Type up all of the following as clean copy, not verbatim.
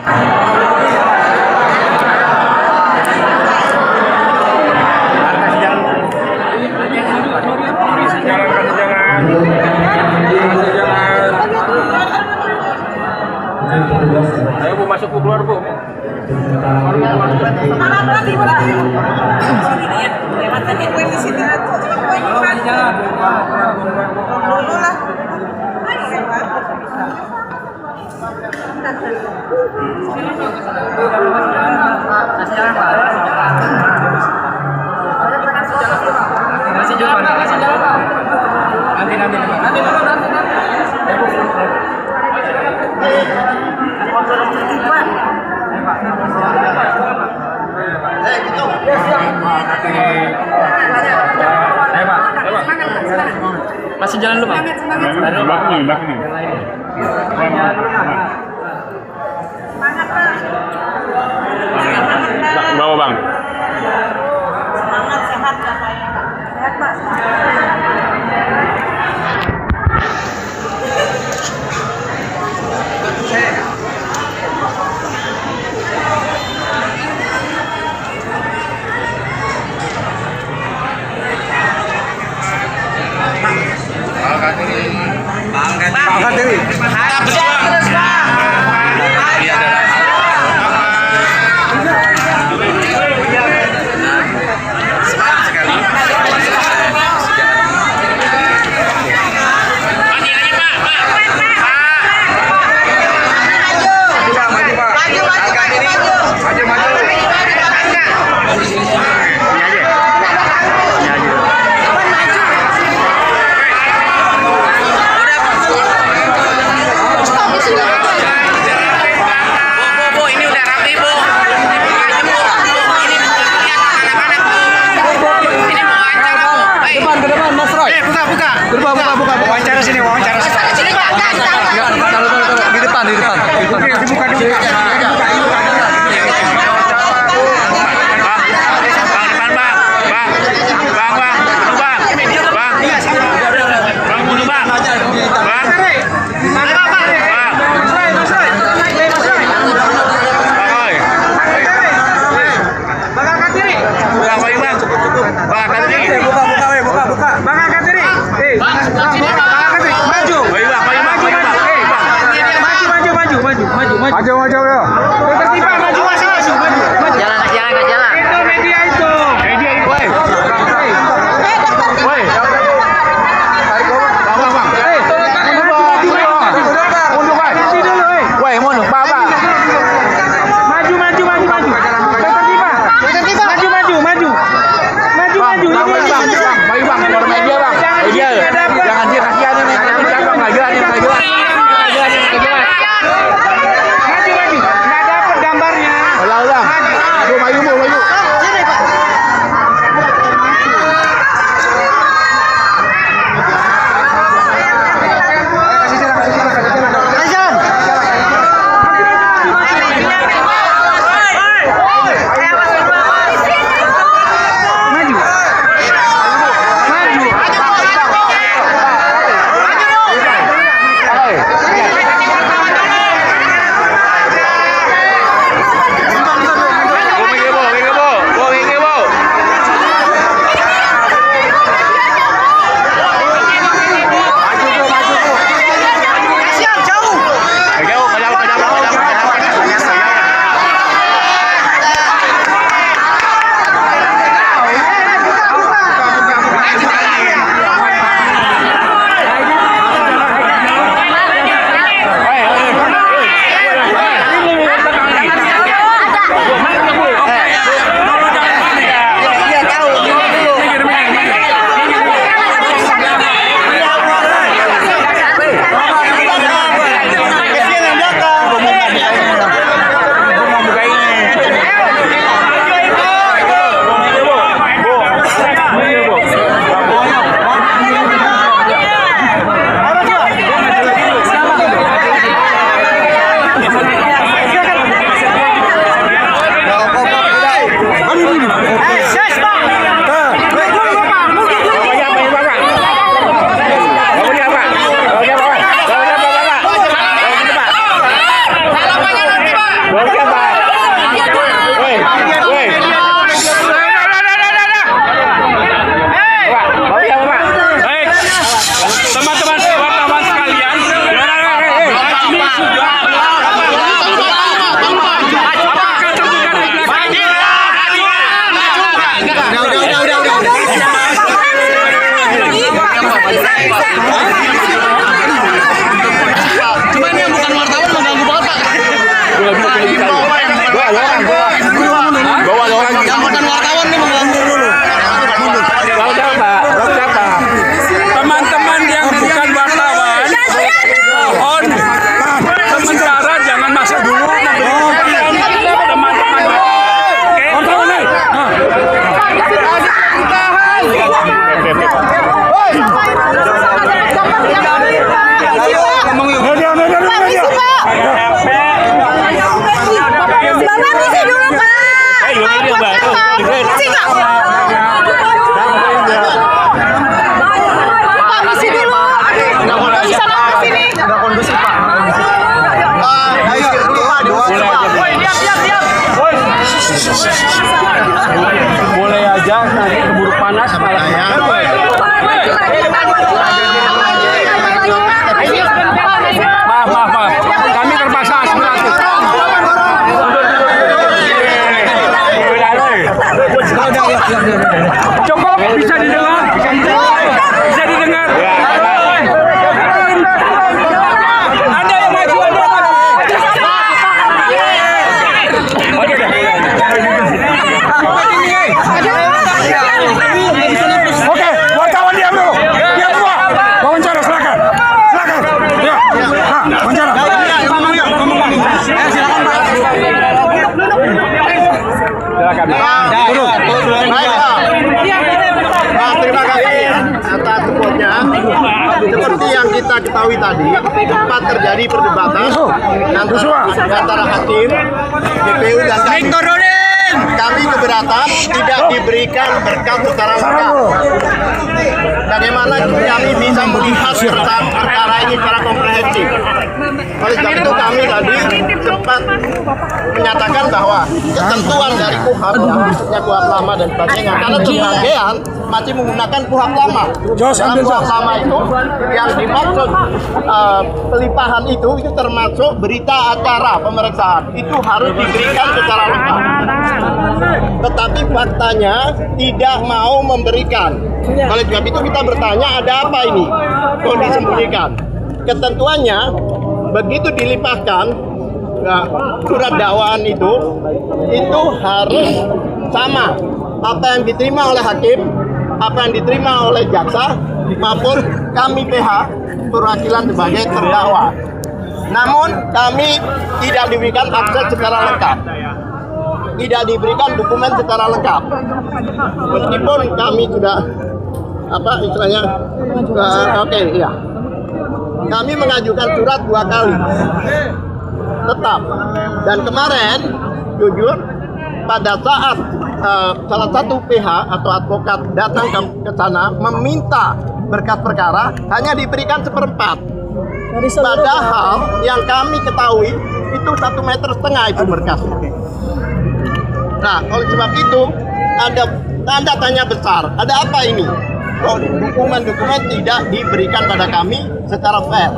Ayo Bu, masuk Bu, keluar Bu. Masih jalan dulu, Bang. Belakang nih. Bawa Bang. Semangat, sehat ya Pak ya. Sehat Pak. Angkat diri. Terus Pak. Buka. Wawancara sini. Sini Pak. Di depan. Dibuka. Maju ya. Tertiba maju. Jalan. Itu media itu. Woi. Bang. Mundur, Pak. Woi, mundur, Pak. Maju. Tertiba. Maju. Bayu Bang, keluar media Bang. Media. Jangan dia kasihan ini. Jangan lagi. Maju. Nggak dapat gambarnya. Ulang. Maju. Maju. Bawa siapa? Woi, woi. Bawa siapa, Pak? Baik, teman-teman wartawan sekalian, ini sudah Cuman yang bukan wartawan mengganggu banget, Pak. Bawa orang. Yang bukan wartawan nih mengganggu dulu. Bawa siapa? Bawa siapa? teman-teman yang bukan wartawan, mohon sementara jangan masuk dulu. Teman-teman, boleh aja nanti keburu panas malah. Maaf. Kami terpaksa aspiratif. Cukup, bisa didengar? Bisa didengar? Ada yang maju, ada yang maju. Oke deh. Oke, wartawan diam dulu. Diam semua. Wawancara, silakan. Ya, wawancara. Silakan, Pak. Silakan. Terima kasih atas supportnya. Seperti yang kita ketahui tadi, sempat terjadi perdebatan antara hakim, JPU dan kami. Kami keberatan tidak diberikan berkas secara lengkap. Bagaimana kami bisa melihat perkara ini secara komprehensif? Oleh sebab itu kami tadi sempat menyatakan bahwa ketentuan dari KUHAP, khususnya KUHAP lama dan sebagainya, karena sebagian masih menggunakan KUHAP lama. Dalam KUHAP lama itu yang dimaksud pelimpahan itu termasuk berita acara pemeriksaan. Itu harus diberikan secara lengkap. Tetapi faktanya tidak mau memberikan. Oleh sebab itu kita bertanya, ada apa ini? Kok disembunyikan? Ketentuannya begitu dilimpahkan surat dakwaan itu harus sama apa yang diterima oleh hakim, apa yang diterima oleh jaksa maupun kami PH perwakilan sebagai terdakwa. Namun kami tidak diberikan akses secara lengkap, tidak diberikan dokumen secara lengkap. Meskipun kami sudah kami mengajukan surat 2 kali tetap, dan kemarin jujur pada saat salah satu PH atau advokat datang ke sana meminta berkas perkara hanya diberikan 1/4. Padahal yang kami ketahui itu 1,5 meter itu berkas. Nah, oleh sebab itu ada tanda tanya besar. Ada apa ini? Oh, dokumen-dokumen tidak diberikan pada kami secara fair.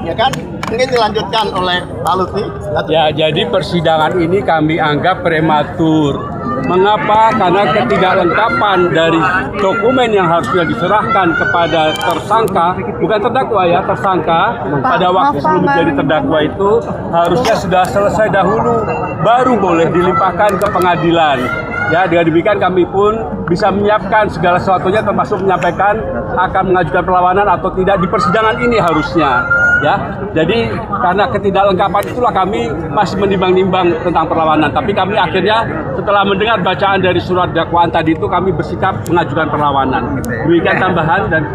Ya kan? Mungkin dilanjutkan oleh Pak Lutfi. Ya, jadi persidangan ini kami anggap prematur. Mengapa? Karena ketidaklengkapan dari dokumen yang harusnya diserahkan kepada tersangka, bukan terdakwa ya, tersangka pada waktu sebelum menjadi terdakwa itu harusnya sudah selesai dahulu, baru boleh dilimpahkan ke pengadilan. Ya, dengan demikian kami pun bisa menyiapkan segala sesuatunya, termasuk menyampaikan akan mengajukan perlawanan atau tidak di persidangan ini harusnya. Ya, jadi karena ketidaklengkapan itulah kami masih menimbang-nimbang tentang perlawanan. Tapi kami akhirnya setelah mendengar bacaan dari surat dakwaan tadi itu kami bersikap mengajukan perlawanan. Demikian tambahan dan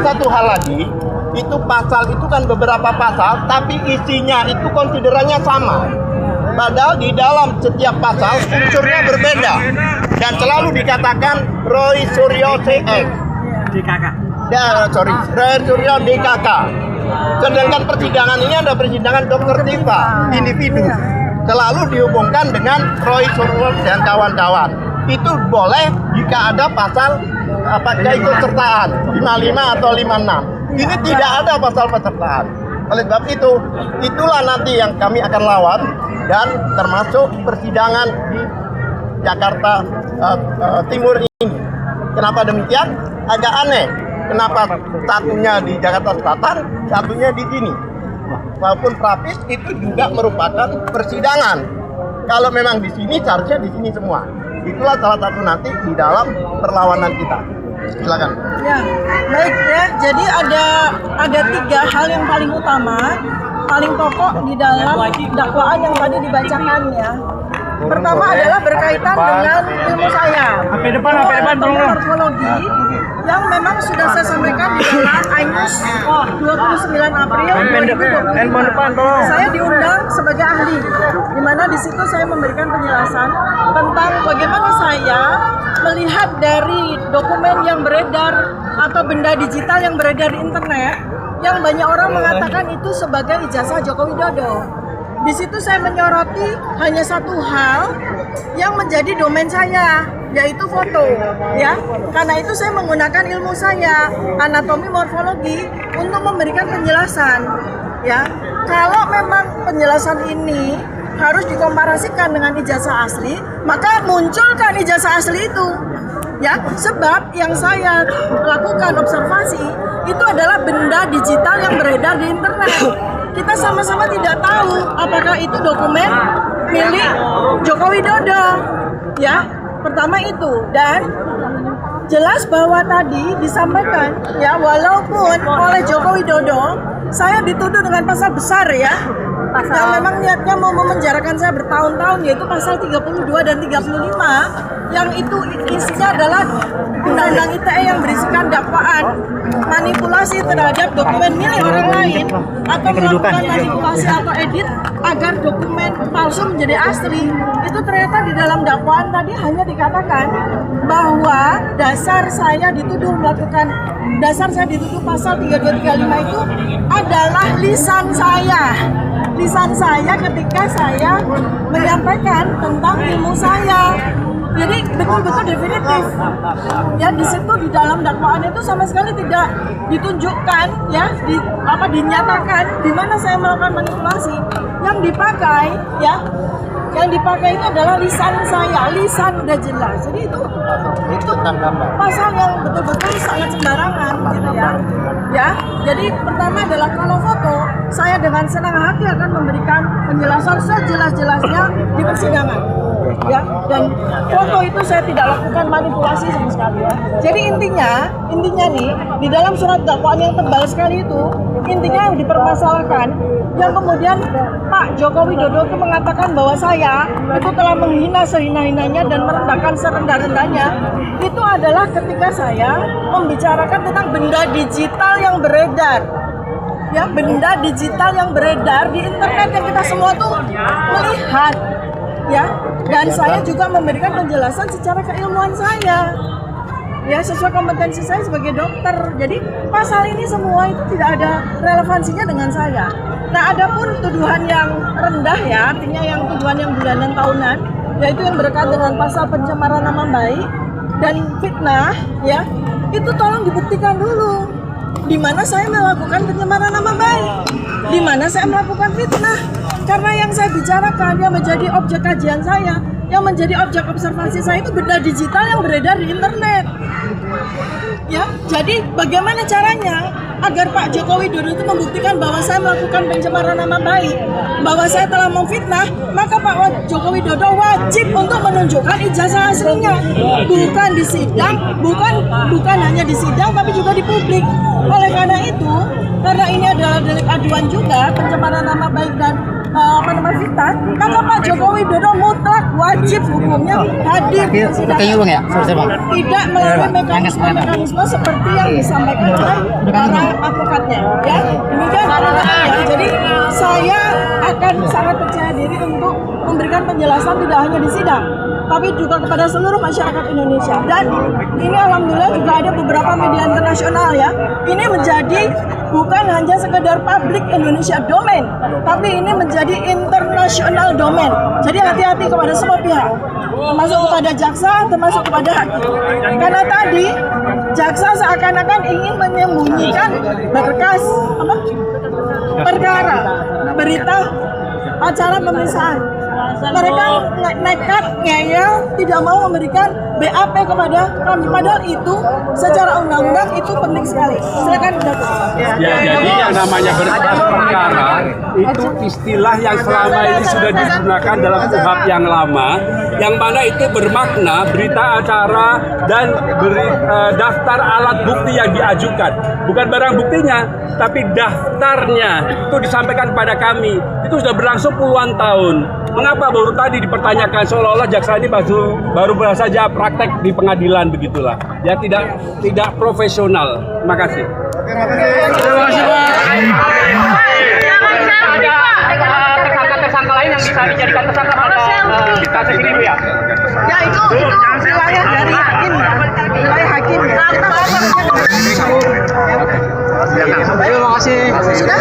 satu hal lagi, itu pasal itu kan beberapa pasal, tapi isinya itu konsiderannya sama. Padahal di dalam setiap pasal unsurnya berbeda dan selalu dikatakan Roy Suryo CX. DKK. Roy Suryo DKK. Sedangkan persidangan ini ada persidangan Dr. Tifa, individu. Selalu dihubungkan dengan Roy Suryo dan kawan-kawan. Itu boleh jika ada pasal keikutsertaan 55 atau 56. Ini tidak ada pasal pesertaan. Oleh sebab itu, itulah nanti yang kami akan lawan dan termasuk persidangan di Jakarta Timur ini. Kenapa demikian? Agak aneh. Kenapa satunya di Jakarta Selatan, satunya di sini? Walaupun Prapis itu juga merupakan persidangan. Kalau memang di sini, seharusnya di sini semua. Itulah salah satu nanti di dalam perlawanan kita. Silakan. Ya, baik ya. Jadi ada 3 hal yang paling utama, paling pokok di dalam dakwaan yang tadi dibacakan ya. Pertama adalah berkaitan dengan ilmu saya. Ilmu morfologi yang memang sudah saya sampaikan di dalam Ainus 29 April 2020. Saya diundang sebagai ahli, di mana di situ saya memberikan penjelasan tentang bagaimana saya melihat dari dokumen yang beredar atau benda digital yang beredar di internet, yang banyak orang mengatakan itu sebagai ijazah Joko Widodo. Di situ saya menyoroti hanya satu hal yang menjadi domain saya, yaitu foto, ya. Karena itu saya menggunakan ilmu saya, anatomi morfologi, untuk memberikan penjelasan, ya. Kalau memang penjelasan ini harus dikomparasikan dengan ijazah asli, maka munculkan ijazah asli itu, ya. Sebab yang saya lakukan observasi itu adalah benda digital yang beredar di internet. Kita sama-sama tidak tahu apakah itu dokumen milik Joko Widodo, ya. Pertama itu, dan jelas bahwa tadi disampaikan, ya, walaupun oleh Joko Widodo saya dituduh dengan pasal besar, ya, yang memang niatnya mau memenjarakan saya bertahun-tahun, yaitu pasal 32 dan 35, yang itu isinya adalah Undang-Undang ITE yang berisikan dakwaan manipulasi terhadap dokumen milik orang lain atau melakukan manipulasi atau edit agar dokumen palsu menjadi asli. Itu ternyata di dalam dakwaan tadi hanya dikatakan bahwa dasar saya dituduh pasal 3235 itu adalah lisan saya ketika saya menyampaikan tentang ilmu saya. Jadi betul-betul definitif. Ya, di situ di dalam dakwaan itu sama sekali tidak ditunjukkan, ya, dinyatakan di mana saya melakukan manipulasi. Yang dipakai itu adalah lisan saya, lisan udah jelas. Jadi itu pasal yang betul-betul sangat sembarangan, gitu ya. Ya, jadi pertama adalah kalau foto, saya dengan senang hati akan memberikan penjelasan sejelas-jelasnya di persidangan. Ya, dan foto itu saya tidak lakukan manipulasi sama sekali, ya. Jadi intinya nih di dalam surat dakwaan yang tebal sekali itu, intinya yang dipermasalahkan, yang kemudian Pak Joko Widodo itu mengatakan bahwa saya itu telah menghina sehina-hinanya dan merendahkan serendah-rendahnya, itu adalah ketika saya membicarakan tentang benda digital yang beredar. Ya, benda digital yang beredar di internet yang kita semua tuh melihat, ya. Dan saya juga memberikan penjelasan secara keilmuan saya, ya, sesuai kompetensi saya sebagai dokter. Jadi pasal ini semua itu tidak ada relevansinya dengan saya. Nah, adapun tuduhan yang rendah, ya, artinya yang tuduhan yang bulanan tahunan, yaitu yang berkaitan dengan pasal pencemaran nama baik dan fitnah, ya, itu tolong dibuktikan dulu. Di mana saya melakukan pencemaran nama baik, di mana saya melakukan fitnah. Karena yang saya bicarakan, yang menjadi objek kajian saya, yang menjadi objek observasi saya itu benda digital yang beredar di internet. Ya, jadi bagaimana caranya agar Pak Joko Widodo itu membuktikan bahwa saya melakukan pencemaran nama baik, bahwa saya telah memfitnah, maka Pak Joko Widodo wajib untuk menunjukkan ijazah aslinya, bukan di sidang, bukan hanya di sidang, tapi juga di publik. Oleh karena itu, karena ini adalah delik aduan juga, pencemaran nama baik dan fitnah, maka Pak Joko Widodo mutlak wajib hukumnya hadir di persidangan. Tidak melalui mekanisme seperti yang disampaikan oleh para advokatnya, ya. Demikian ya. Jadi saya akan sangat percaya diri untuk memberikan penjelasan tidak hanya di sidang, tapi juga kepada seluruh masyarakat Indonesia. Dan ini alhamdulillah juga ada beberapa media internasional, ya. Ini menjadi bukan hanya sekedar publik Indonesia domain, tapi ini menjadi international domain. Jadi hati-hati kepada semua pihak, termasuk kepada jaksa, termasuk kepada hakim. Karena tadi jaksa seakan-akan ingin menyembunyikan berkas perkara, berita acara pemeriksaan. Mereka nekat, ngeyel, tidak mau memberikan BAP kepada kami. Padahal itu secara undang-undang itu penting sekali. Silakan Ya, jadi yang namanya berkas perkara itu istilah yang selama ini sudah digunakan dalam KUHP yang lama, yang mana itu bermakna berita acara dan daftar alat bukti yang diajukan. Bukan barang buktinya, tapi daftarnya itu disampaikan kepada kami. Itu sudah berlangsung puluhan tahun. Mengapa baru tadi dipertanyakan seolah-olah jaksa ini baru saja praktek di pengadilan begitulah? Ya tidak profesional. Terima kasih. Terima kasih, Pak. Tersangka lain yang bisa dijadikan tersangka pada kasus ini, Bu ya? Ya itu wilayah dari hakim, wilayah hakim. Terima kasih. Sudah?